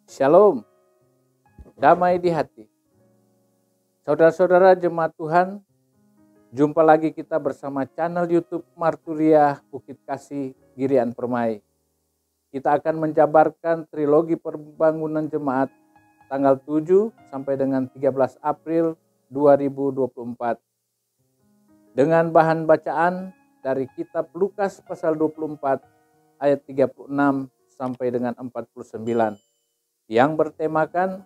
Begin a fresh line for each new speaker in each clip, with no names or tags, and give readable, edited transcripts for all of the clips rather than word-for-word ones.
Shalom, damai di hati. Saudara-saudara jemaat Tuhan, jumpa lagi kita bersama channel YouTube Marturia Bukit Kasih Girian Permai. Kita akan menjabarkan trilogi pembangunan jemaat tanggal 7 sampai dengan 13 April 2024. Dengan bahan bacaan dari kitab Lukas pasal 24 ayat 36 sampai dengan 49. Yang bertemakan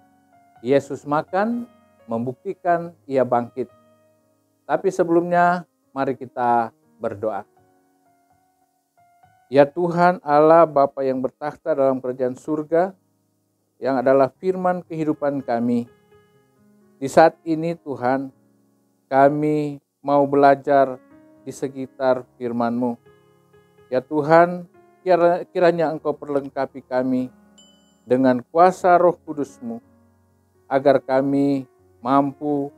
Yesus makan membuktikan ia bangkit. Tapi sebelumnya mari kita berdoa. Ya Tuhan Allah Bapa yang bertakhta dalam kerajaan surga, yang adalah firman kehidupan kami. Di saat ini Tuhan, kami mau belajar di sekitar firman-Mu. Ya Tuhan, kiranya Engkau perlengkapi kami dengan kuasa Roh Kudus-Mu, agar kami mampu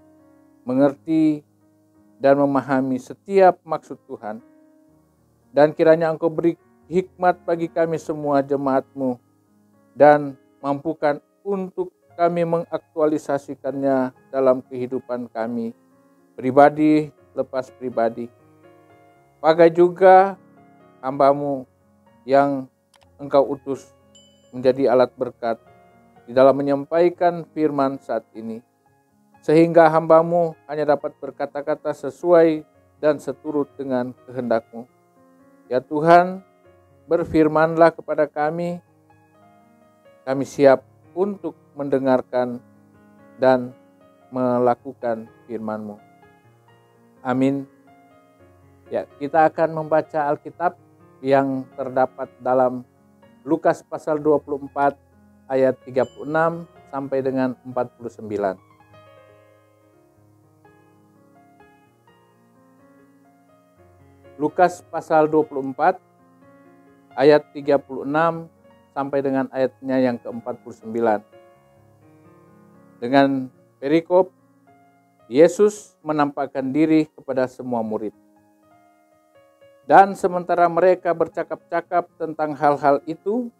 mengerti dan memahami setiap maksud Tuhan. Dan kiranya Engkau beri hikmat bagi kami semua jemaat-Mu, dan mampukan untuk kami mengaktualisasikannya dalam kehidupan kami, pribadi lepas pribadi. Pakai juga hamba-Mu yang Engkau utus menjadi alat berkat di dalam menyampaikan firman saat ini, sehingga hamba-Mu hanya dapat berkata-kata sesuai dan seturut dengan kehendak-Mu. Ya Tuhan, berfirmanlah kepada kami siap untuk mendengarkan dan melakukan firman-Mu. Amin. Ya, kita akan membaca Alkitab yang terdapat dalam Lukas pasal 24 ayat 36 sampai dengan 49. Lukas pasal 24 ayat 36 sampai dengan ayatnya yang ke-49. Dengan perikop, Yesus menampakkan diri kepada semua murid. Dan sementara mereka bercakap-cakap tentang hal-hal itu,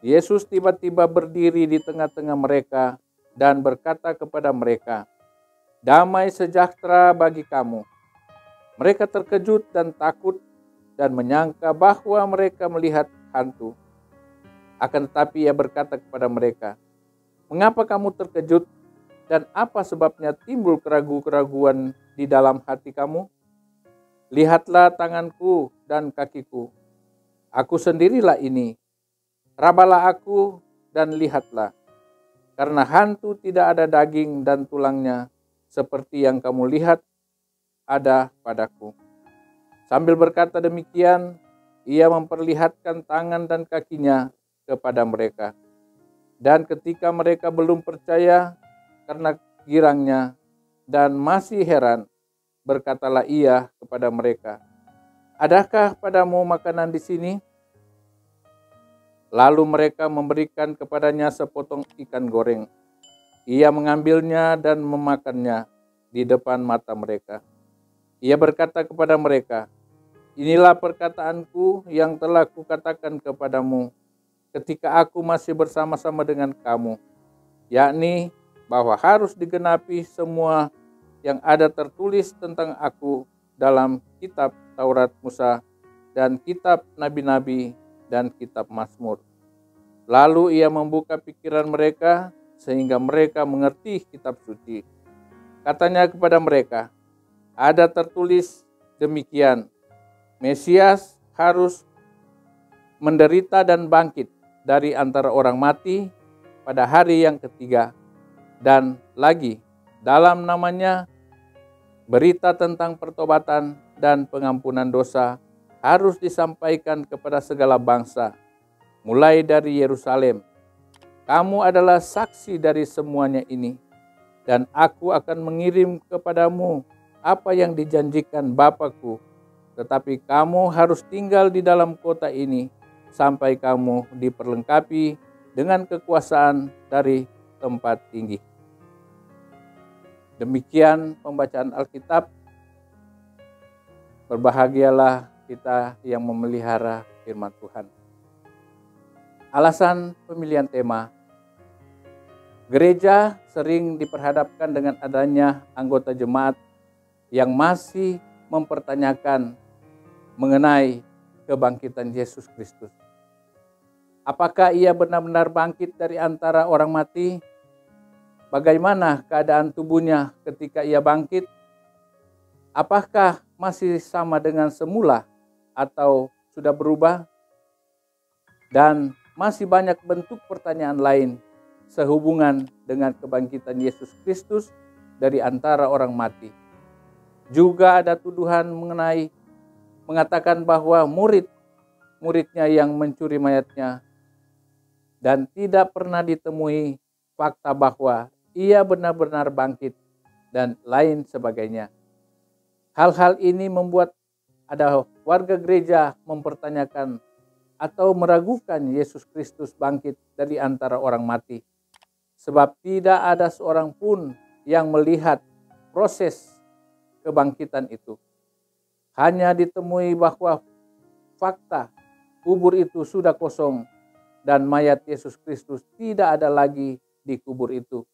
Yesus tiba-tiba berdiri di tengah-tengah mereka dan berkata kepada mereka, "Damai sejahtera bagi kamu." Mereka terkejut dan takut dan menyangka bahwa mereka melihat hantu. Akan tetapi Ia berkata kepada mereka, "Mengapa kamu terkejut dan apa sebabnya timbul keraguan-keraguan di dalam hati kamu? Lihatlah tanganku dan kakiku. Aku sendirilah ini. Rabalah aku dan lihatlah. Karena hantu tidak ada daging dan tulangnya seperti yang kamu lihat ada padaku." Sambil berkata demikian, Ia memperlihatkan tangan dan kakinya kepada mereka. Dan ketika mereka belum percaya karena girangnya dan masih heran, berkatalah Ia kepada mereka, "Adakah padamu makanan di sini?" Lalu mereka memberikan kepadanya sepotong ikan goreng. Ia mengambilnya dan memakannya di depan mata mereka. Ia berkata kepada mereka, "Inilah perkataanku yang telah kukatakan kepadamu ketika aku masih bersama-sama dengan kamu, yakni bahwa harus digenapi semua yang ada tertulis tentang aku dalam kitab Taurat Musa dan kitab Nabi-Nabi dan kitab Mazmur." Lalu Ia membuka pikiran mereka sehingga mereka mengerti kitab suci. Katanya kepada mereka, "Ada tertulis demikian, Mesias harus menderita dan bangkit dari antara orang mati pada hari yang ketiga. Dan lagi, dalam namanya berita tentang pertobatan dan pengampunan dosa harus disampaikan kepada segala bangsa, mulai dari Yerusalem. Kamu adalah saksi dari semuanya ini, dan aku akan mengirim kepadamu apa yang dijanjikan Bapa-Ku. Tetapi kamu harus tinggal di dalam kota ini sampai kamu diperlengkapi dengan kekuasaan dari tempat tinggi." Demikian pembacaan Alkitab. Berbahagialah kita yang memelihara firman Tuhan. Alasan pemilihan tema, Gereja sering diperhadapkan dengan adanya anggota jemaat yang masih mempertanyakan mengenai kebangkitan Yesus Kristus. Apakah ia benar-benar bangkit dari antara orang mati? Bagaimana keadaan tubuhnya ketika ia bangkit? Apakah masih sama dengan semula atau sudah berubah? Dan masih banyak bentuk pertanyaan lain sehubungan dengan kebangkitan Yesus Kristus dari antara orang mati. Juga ada tuduhan mengatakan bahwa muridnya yang mencuri mayatnya dan tidak pernah ditemui fakta bahwa ia benar-benar bangkit dan lain sebagainya. Hal-hal ini membuat ada warga gereja mempertanyakan atau meragukan Yesus Kristus bangkit dari antara orang mati. Sebab tidak ada seorang pun yang melihat proses kebangkitan itu. Hanya ditemui bahwa fakta kubur itu sudah kosong dan mayat Yesus Kristus tidak ada lagi di kubur itu.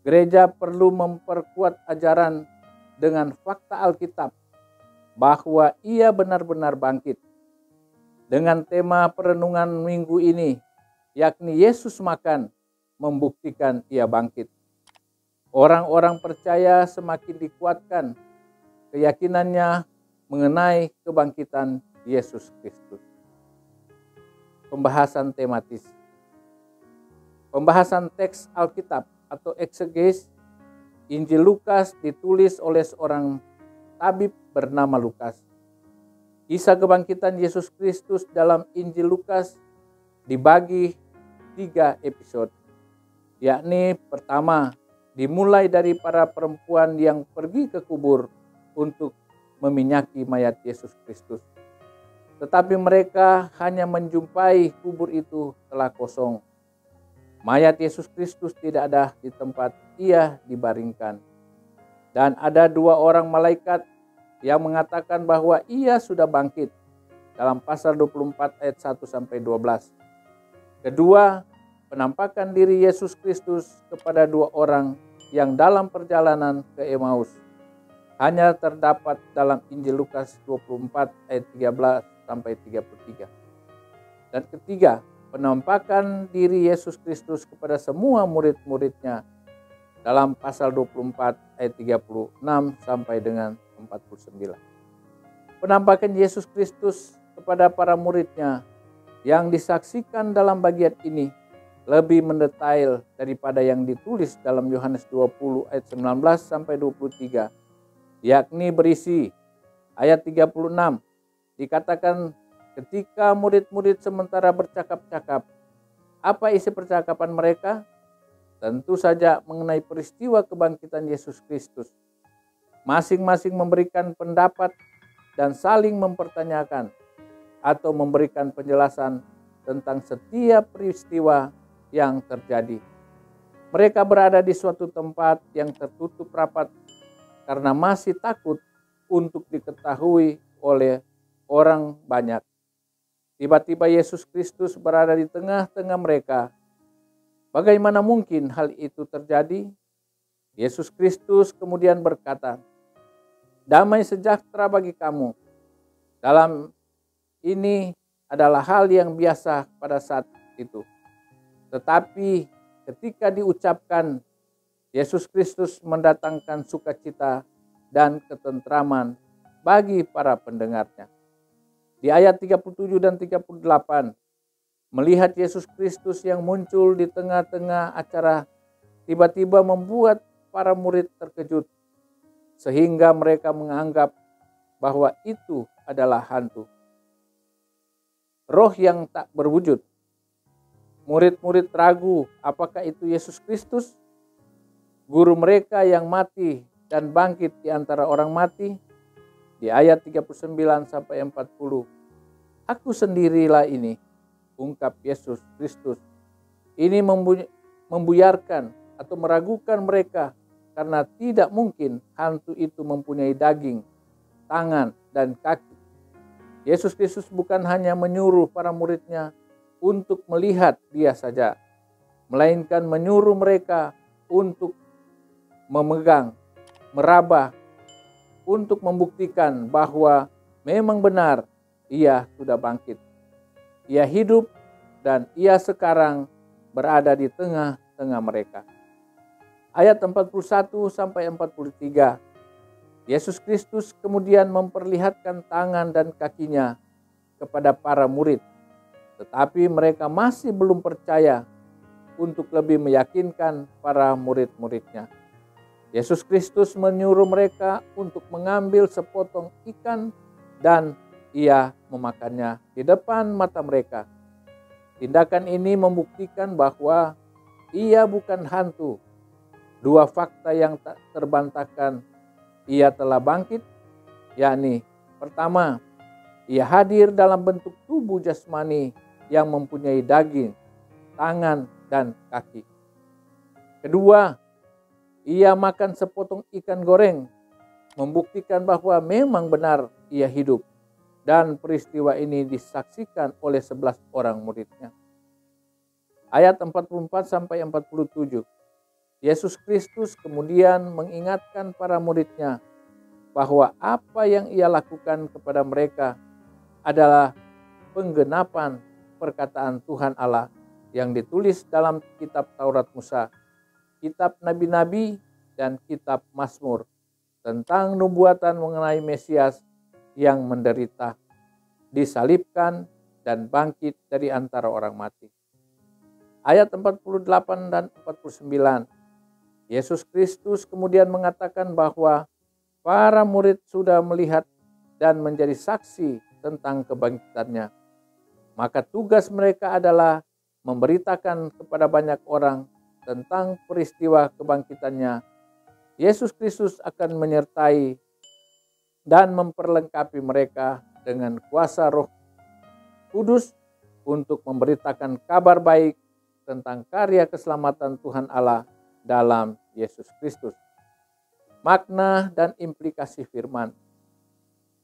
Gereja perlu memperkuat ajaran dengan fakta Alkitab bahwa ia benar-benar bangkit. Dengan tema perenungan minggu ini, yakni Yesus makan, membuktikan ia bangkit. Orang-orang percaya semakin dikuatkan keyakinannya mengenai kebangkitan Yesus Kristus. Pembahasan tematis. Pembahasan teks Alkitab atau ekseges. Injil Lukas ditulis oleh seorang tabib bernama Lukas. Kisah kebangkitan Yesus Kristus dalam Injil Lukas dibagi 3 episode. Yakni pertama, dimulai dari para perempuan yang pergi ke kubur untuk meminyaki mayat Yesus Kristus. Tetapi mereka hanya menjumpai kubur itu telah kosong. Mayat Yesus Kristus tidak ada di tempat ia dibaringkan. Dan ada 2 orang malaikat yang mengatakan bahwa ia sudah bangkit dalam pasal 24 ayat 1-12. Kedua, penampakan diri Yesus Kristus kepada 2 orang yang dalam perjalanan ke Emmaus hanya terdapat dalam Injil Lukas 24 ayat 13-33. Dan ketiga, penampakan diri Yesus Kristus kepada semua murid-muridnya dalam pasal 24 ayat 36 sampai dengan 49. Penampakan Yesus Kristus kepada para muridnya yang disaksikan dalam bagian ini lebih mendetail daripada yang ditulis dalam Yohanes 20 ayat 19 sampai 23, yakni berisi ayat 36 dikatakan ketika murid-murid sementara bercakap-cakap. Apa isi percakapan mereka? Tentu saja mengenai peristiwa kebangkitan Yesus Kristus. Masing-masing memberikan pendapat dan saling mempertanyakan atau memberikan penjelasan tentang setiap peristiwa yang terjadi. Mereka berada di suatu tempat yang tertutup rapat karena masih takut untuk diketahui oleh orang banyak. Tiba-tiba Yesus Kristus berada di tengah-tengah mereka. Bagaimana mungkin hal itu terjadi? Yesus Kristus kemudian berkata, "Damai sejahtera bagi kamu." Dalam ini adalah hal yang biasa pada saat itu. Tetapi ketika diucapkan, Yesus Kristus mendatangkan sukacita dan ketentraman bagi para pendengarnya. Di ayat 37 dan 38, melihat Yesus Kristus yang muncul di tengah-tengah acara tiba-tiba membuat para murid terkejut, sehingga mereka menganggap bahwa itu adalah hantu. Roh yang tak berwujud. Murid-murid ragu apakah itu Yesus Kristus, guru mereka yang mati dan bangkit di antara orang mati. Di ayat 39 sampai 40, "Aku sendirilah ini," ungkap Yesus Kristus. Ini membuyarkan atau meragukan mereka karena tidak mungkin hantu itu mempunyai daging, tangan, dan kaki. Yesus Kristus bukan hanya menyuruh para muridnya untuk melihat dia saja, melainkan menyuruh mereka untuk memegang, meraba, untuk membuktikan bahwa memang benar ia sudah bangkit. Ia hidup dan ia sekarang berada di tengah-tengah mereka. Ayat 41 sampai 43. Yesus Kristus kemudian memperlihatkan tangan dan kakinya kepada para murid, tetapi mereka masih belum percaya untuk lebih meyakinkan para murid-muridnya. Yesus Kristus menyuruh mereka untuk mengambil sepotong ikan dan ia memakannya di depan mata mereka. Tindakan ini membuktikan bahwa ia bukan hantu. Dua fakta yang tak terbantahkan, ia telah bangkit, yakni pertama, ia hadir dalam bentuk tubuh jasmani yang mempunyai daging, tangan, dan kaki. Kedua, ia makan sepotong ikan goreng, membuktikan bahwa memang benar ia hidup, dan peristiwa ini disaksikan oleh 11 orang muridnya. Ayat 44 sampai 47. Yesus Kristus kemudian mengingatkan para muridnya bahwa apa yang ia lakukan kepada mereka adalah penggenapan perkataan Tuhan Allah yang ditulis dalam kitab Taurat Musa, kitab Nabi-Nabi, dan kitab Mazmur tentang nubuatan mengenai Mesias yang menderita, disalibkan, dan bangkit dari antara orang mati. Ayat 48 dan 49. Yesus Kristus kemudian mengatakan bahwa para murid sudah melihat dan menjadi saksi tentang kebangkitannya. Maka tugas mereka adalah memberitakan kepada banyak orang tentang peristiwa kebangkitannya. Yesus Kristus akan menyertai dan memperlengkapi mereka dengan kuasa Roh Kudus untuk memberitakan kabar baik tentang karya keselamatan Tuhan Allah dalam Yesus Kristus. Makna dan implikasi firman.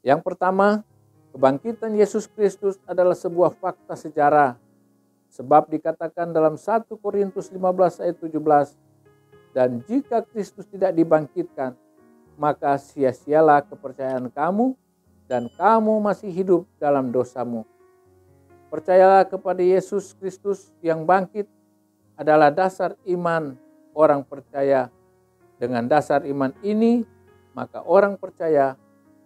Yang pertama, kebangkitan Yesus Kristus adalah sebuah fakta sejarah. Sebab dikatakan dalam 1 Korintus 15 ayat 17, dan jika Kristus tidak dibangkitkan, maka sia-sialah kepercayaan kamu dan kamu masih hidup dalam dosamu. Percayalah kepada Yesus Kristus yang bangkit adalah dasar iman orang percaya. Dengan dasar iman ini, maka orang percaya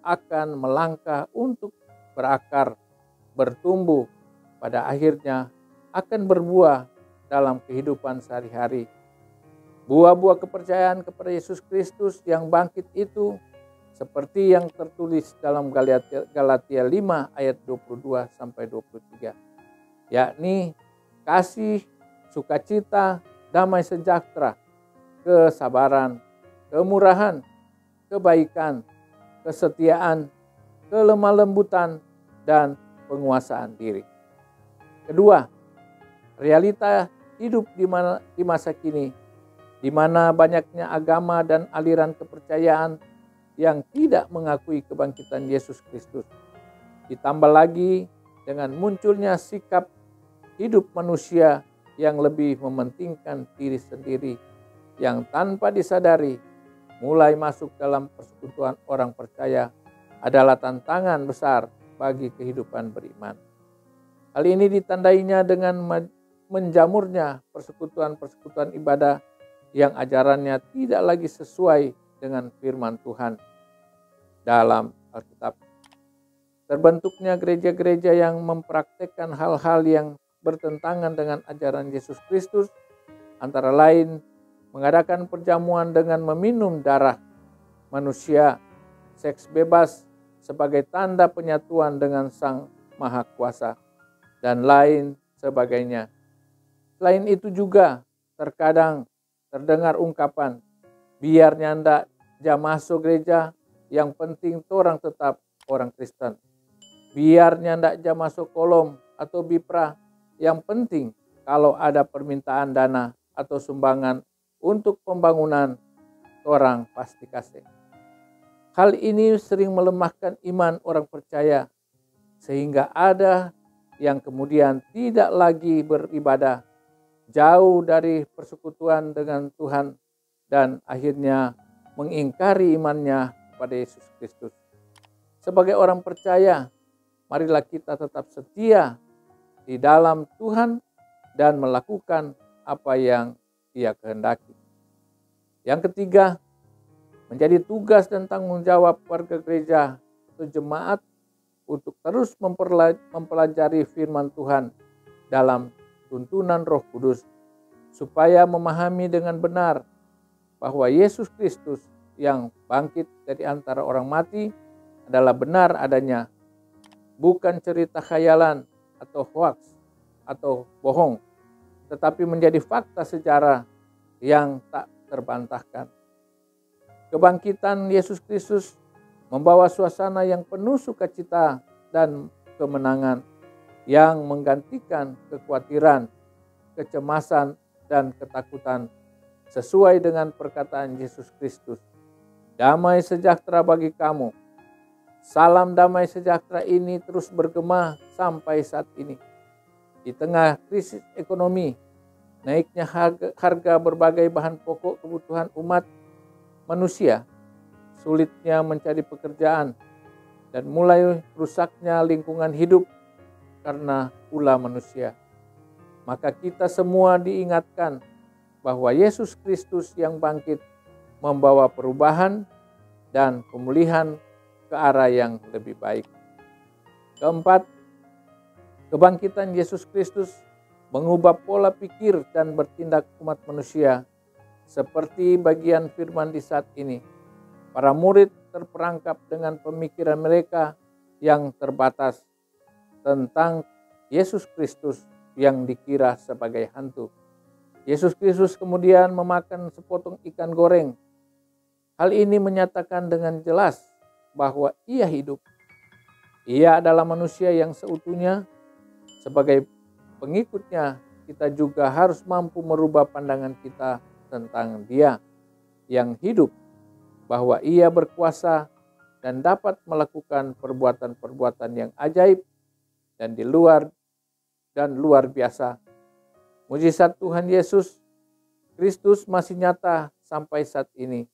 akan melangkah untuk berakar, bertumbuh, pada akhirnya akan berbuah dalam kehidupan sehari-hari. Buah-buah kepercayaan kepada Yesus Kristus yang bangkit itu seperti yang tertulis dalam Galatia 5 ayat 22 sampai 23, yakni kasih, sukacita, damai sejahtera, kesabaran, kemurahan, kebaikan, kesetiaan, kelemah lembutan, dan penguasaan diri. Kedua, realita hidup di masa kini, di mana banyaknya agama dan aliran kepercayaan yang tidak mengakui kebangkitan Yesus Kristus. Ditambah lagi dengan munculnya sikap hidup manusia yang lebih mementingkan diri sendiri, yang tanpa disadari mulai masuk dalam persekutuan orang percaya adalah tantangan besar bagi kehidupan beriman. Hal ini ditandainya dengan menjamurnya persekutuan-persekutuan ibadah yang ajarannya tidak lagi sesuai dengan firman Tuhan dalam Alkitab. Terbentuknya gereja-gereja yang mempraktekkan hal-hal yang bertentangan dengan ajaran Yesus Kristus, antara lain mengadakan perjamuan dengan meminum darah manusia, seks bebas sebagai tanda penyatuan dengan Sang Maha Kuasa, dan lain sebagainya. Selain itu juga terkadang terdengar ungkapan, biar nyanda jam masuk gereja, yang penting torang tetap orang Kristen. Biar nyanda jam masuk kolom atau bipra, yang penting kalau ada permintaan dana atau sumbangan untuk pembangunan, orang pasti kasih. Hal ini sering melemahkan iman orang percaya, sehingga ada yang kemudian tidak lagi beribadah jauh dari persekutuan dengan Tuhan dan akhirnya mengingkari imannya kepada Yesus Kristus. Sebagai orang percaya, marilah kita tetap setia di dalam Tuhan dan melakukan apa yang Dia kehendaki. Yang ketiga, menjadi tugas dan tanggung jawab warga gereja atau jemaat untuk terus mempelajari firman Tuhan dalam tuntunan Roh Kudus, supaya memahami dengan benar bahwa Yesus Kristus yang bangkit dari antara orang mati adalah benar adanya, bukan cerita khayalan atau hoaks atau bohong, tetapi menjadi fakta sejarah yang tak terbantahkan. Kebangkitan Yesus Kristus membawa suasana yang penuh sukacita dan kemenangan yang menggantikan kekhawatiran, kecemasan, dan ketakutan sesuai dengan perkataan Yesus Kristus. Damai sejahtera bagi kamu. Salam damai sejahtera ini terus bergema sampai saat ini. Di tengah krisis ekonomi, naiknya harga berbagai bahan pokok kebutuhan umat manusia, sulitnya mencari pekerjaan, dan mulai rusaknya lingkungan hidup karena ulah manusia. Maka kita semua diingatkan bahwa Yesus Kristus yang bangkit membawa perubahan dan pemulihan ke arah yang lebih baik. Keempat, kebangkitan Yesus Kristus mengubah pola pikir dan bertindak umat manusia. Seperti bagian firman di saat ini, para murid terperangkap dengan pemikiran mereka yang terbatas tentang Yesus Kristus yang dikira sebagai hantu. Yesus Kristus kemudian memakan sepotong ikan goreng. Hal ini menyatakan dengan jelas bahwa Ia hidup. Ia adalah manusia yang seutuhnya. Sebagai pengikutnya, kita juga harus mampu merubah pandangan kita tentang Dia yang hidup, bahwa Ia berkuasa dan dapat melakukan perbuatan-perbuatan yang ajaib dan luar biasa. Mujizat Tuhan Yesus Kristus masih nyata sampai saat ini,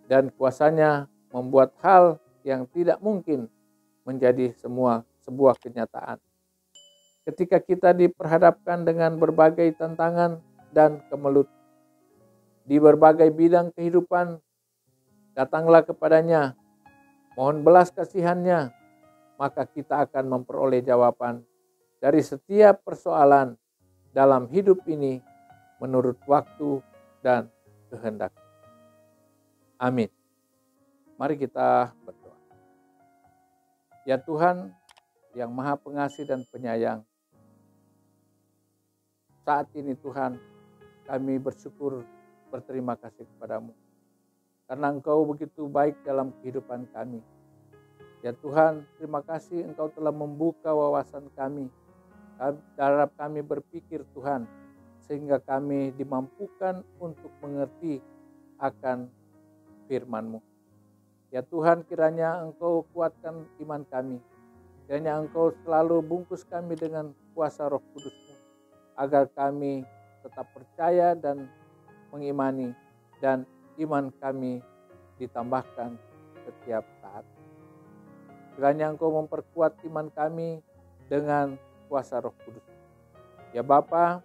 dan kuasanya membuat hal yang tidak mungkin menjadi sebuah kenyataan. Ketika kita diperhadapkan dengan berbagai tantangan dan kemelut di berbagai bidang kehidupan, datanglah kepadanya, mohon belas kasihannya, maka kita akan memperoleh jawaban dari setiap persoalan dalam hidup ini menurut waktu dan kehendak. Amin. Mari kita berdoa. Ya Tuhan yang Maha Pengasih dan Penyayang, saat ini Tuhan kami berterima kasih kepadamu karena Engkau begitu baik dalam kehidupan kami. Ya Tuhan, terima kasih Engkau telah membuka wawasan kami, darab kami berpikir Tuhan, sehingga kami dimampukan untuk mengerti akan firman-Mu. Ya Tuhan, kiranya Engkau kuatkan iman kami, kiranya Engkau selalu bungkus kami dengan kuasa Roh Kudus-Mu, agar kami tetap percaya dan mengimani, dan iman kami ditambahkan setiap saat. Kiranya Engkau memperkuat iman kami dengan kuasa Roh Kudus. Ya Bapa,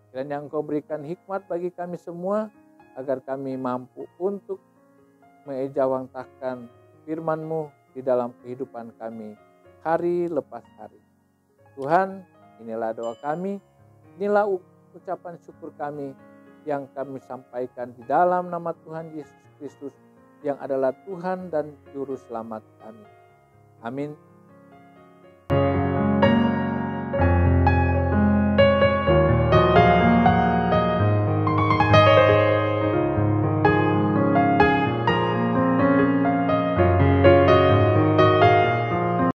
kiranya Engkau berikan hikmat bagi kami semua, agar kami mampu untuk mengejawantahkan firman-Mu di dalam kehidupan kami hari lepas hari. Tuhan, inilah doa kami, inilah ucapan syukur kami yang kami sampaikan di dalam nama Tuhan Yesus Kristus yang adalah Tuhan dan Juru Selamat kami. Amin.